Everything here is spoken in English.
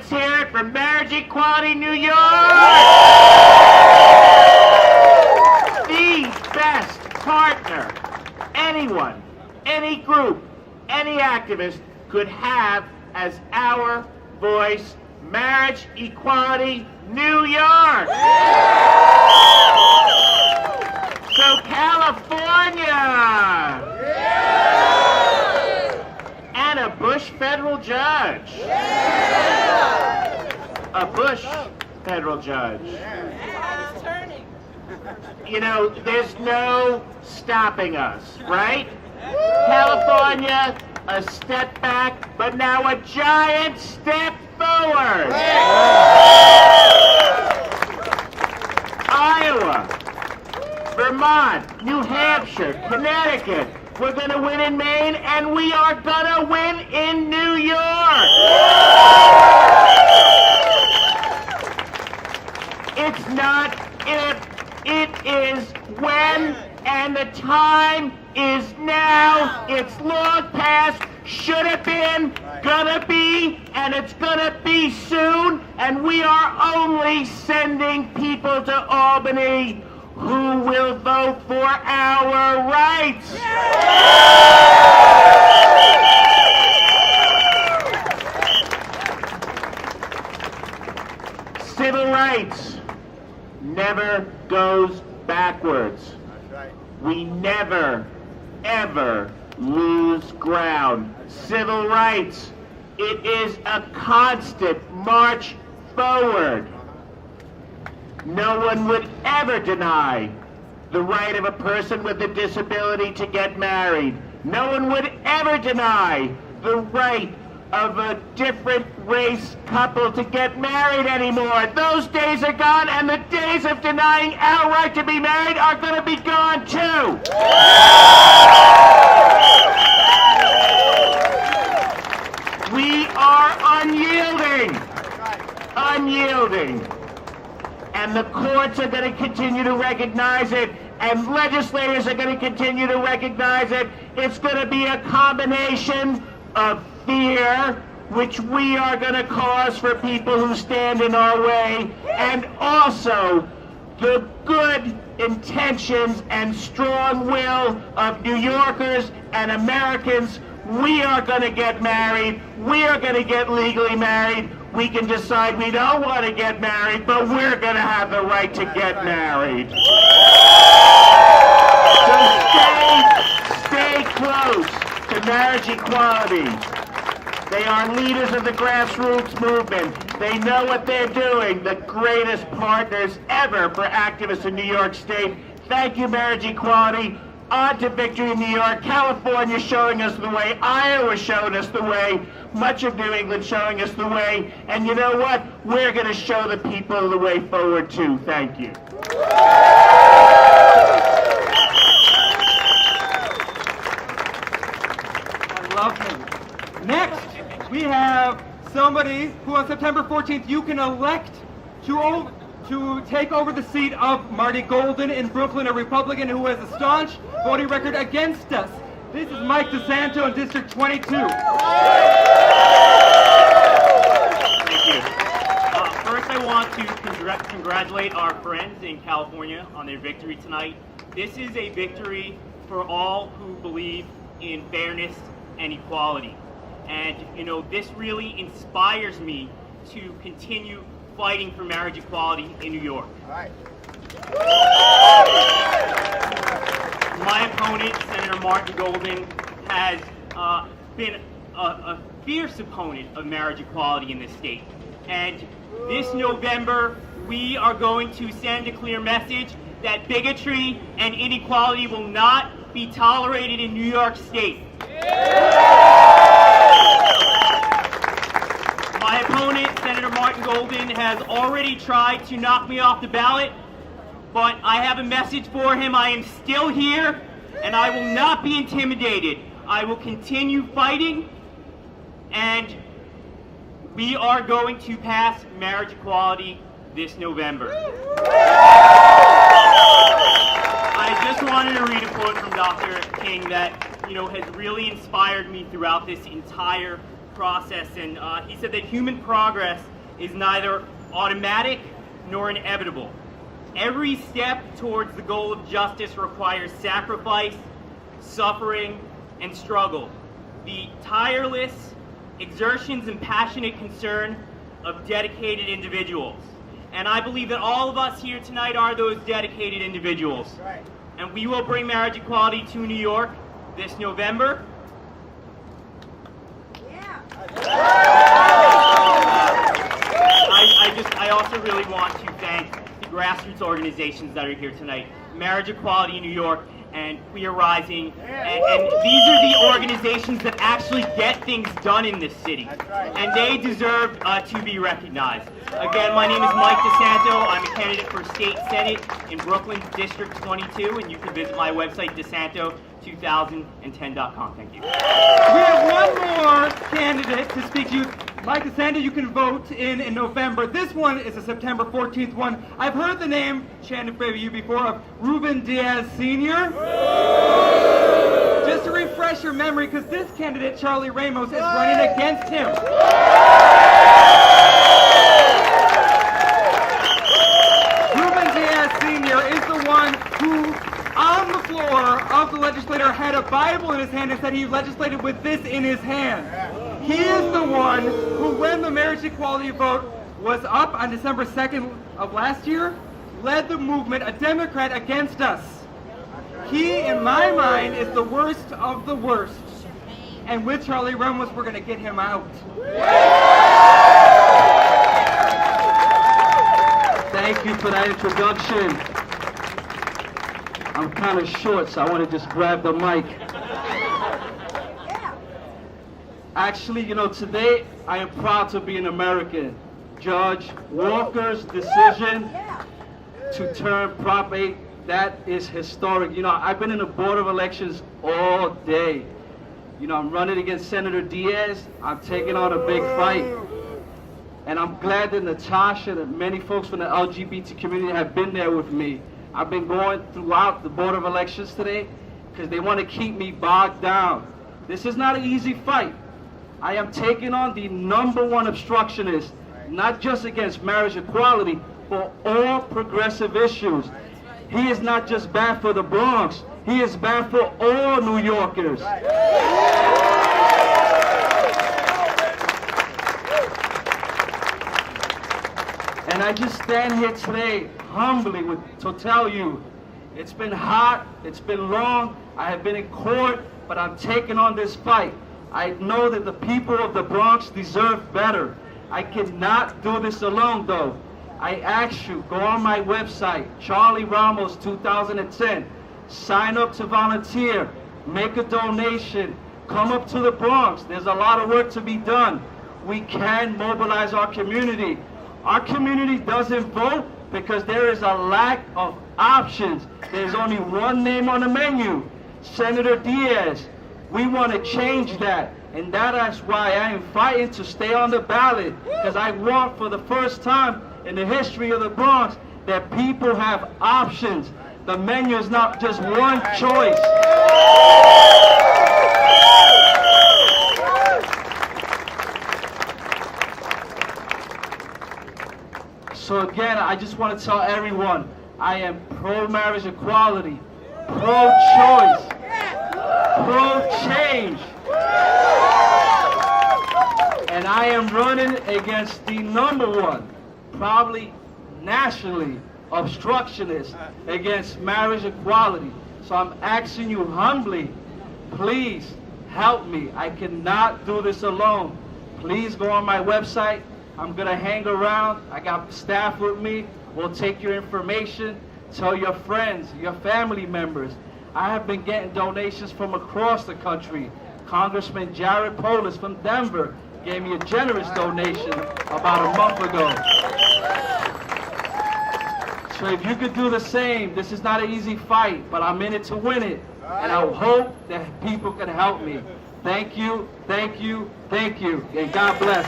Let's hear it from Marriage Equality New York! The best partner anyone, any group, any activist could have as our voice, Marriage Equality New York! So California! And a Bush federal judge. A Bush federal judge. You know, there's no stopping us, right? California, a step back, but now a giant step forward. Iowa, Vermont, New Hampshire, Connecticut. We're going to win in Maine, and we are going to win in New York. It's not if, it is when, and the time is now. It's long past, should have been, gonna be, and it's gonna be soon. And we are only sending people to Albany who will vote for our rights. Civil rights never goes backwards. We never, ever lose ground. Civil rights, it is a constant march forward. No one would ever deny the right of a person with a disability to get married. No one would ever deny the right of a different race couple to get married anymore. Those days are gone, and the days of denying our right to be married are going to be gone too. We are unyielding. Unyielding. And the courts are going to continue to recognize it, and legislators are going to continue to recognize it. It's going to be a combination of fear, which we are going to cause for people who stand in our way, and also the good intentions and strong will of New Yorkers and Americans. We are going to get married. We are going to get legally married. We can decide we don't want to get married, but we're going to have the right to get married. So stay close to marriage equality. They are leaders of the grassroots movement. They know what they're doing, the greatest partners ever for activists in New York State. Thank you, Marriage Equality. On to victory in New York. California showing us the way. Iowa showing us the way. Much of New England showing us the way. And you know what? We're going to show the people the way forward too. Thank you. I love him. Next, we have somebody who on September 14th you can elect to take over the seat of Marty Golden in Brooklyn, a Republican who has a staunch voting record against us. This is Mike DeSanto in District 22. Thank you. First, I want to congratulate our friends in California on their victory tonight. This is a victory for all who believe in fairness and equality. And, you know, this really inspires me to continue fighting for marriage equality in New York. All right. My opponent, Senator Martin Golden, has been a fierce opponent of marriage equality in this state. And this November, we are going to send a clear message that bigotry and inequality will not be tolerated in New York State. My opponent, Senator Martin Golden, has already tried to knock me off the ballot, but I have a message for him. I am still here, and I will not be intimidated. I will continue fighting, and we are going to pass marriage equality this November. I just wanted to read a quote from Dr. King that, you know, has really inspired me throughout this entire process. And he said that human progress is neither automatic nor inevitable. Every step towards the goal of justice requires sacrifice, suffering, and struggle. The tireless exertions and passionate concern of dedicated individuals. And I believe that all of us here tonight are those dedicated individuals. Right. And we will bring marriage equality to New York this November. Yeah. I also really want to thank the grassroots organizations that are here tonight. Marriage Equality in New York and Queer Rising, and these are the organizations that actually get things done in this city, and they deserve to be recognized. Again, my name is Mike DeSanto. I'm a candidate for State Senate in Brooklyn, District 22, and you can visit my website, desanto2010.com. Thank you. We have one more candidate to speak to you. Mike DeSanto, you can vote in November. This one is a September 14th one. I've heard the name chanted by you before of Ruben Diaz Sr. Just to refresh your memory, because this candidate, Charlie Ramos, is running against him. Ruben Diaz Sr. is the one who, on the floor of the legislature, had a Bible in his hand and said he legislated with this in his hand. He is the one who, when the marriage equality vote was up on December 2nd of last year, led the movement, a Democrat, against us. He, in my mind, is the worst of the worst. And with Charlie Ramos, we're going to get him out. Thank you for that introduction. I'm kind of short, so I want to just grab the mic. Actually, you know, today I am proud to be an American. Judge Walker's decision to turn Prop 8, that is historic. You know, I've been in the Board of Elections all day. You know, I'm running against Senator Diaz. I'm taking on a big fight. And I'm glad that Natasha and many folks from the LGBT community have been there with me. I've been going throughout the Board of Elections today because they want to keep me bogged down. This is not an easy fight. I am taking on the #1 obstructionist, not just against marriage equality, but all progressive issues. He is not just bad for the Bronx, he is bad for all New Yorkers. And I just stand here today humbly to tell you, it's been hot, it's been long, I have been in court, but I'm taking on this fight. I know that the people of the Bronx deserve better. I cannot do this alone though. I ask you, go on my website, Charlie Ramos 2010, sign up to volunteer, make a donation, come up to the Bronx. There's a lot of work to be done. We can mobilize our community. Our community doesn't vote because there is a lack of options. There's only one name on the menu, Senator Diaz. We want to change that, and that is why I am fighting to stay on the ballot, because I want, for the first time in the history of the Bronx, that people have options. The menu is not just one choice. So again, I just want to tell everyone, I am pro-marriage equality, pro-choice, pro-change. And I am running against the #1, probably nationally, obstructionist against marriage equality. So I'm asking you humbly, please help me. I cannot do this alone. Please go on my website. I'm gonna hang around. I got staff with me. We'll take your information. Tell your friends, your family members. I have been getting donations from across the country. Congressman Jared Polis from Denver gave me a generous donation about a month ago. So if you could do the same, this is not an easy fight, but I'm in it to win it. And I hope that people can help me. Thank you, thank you, thank you, and God bless.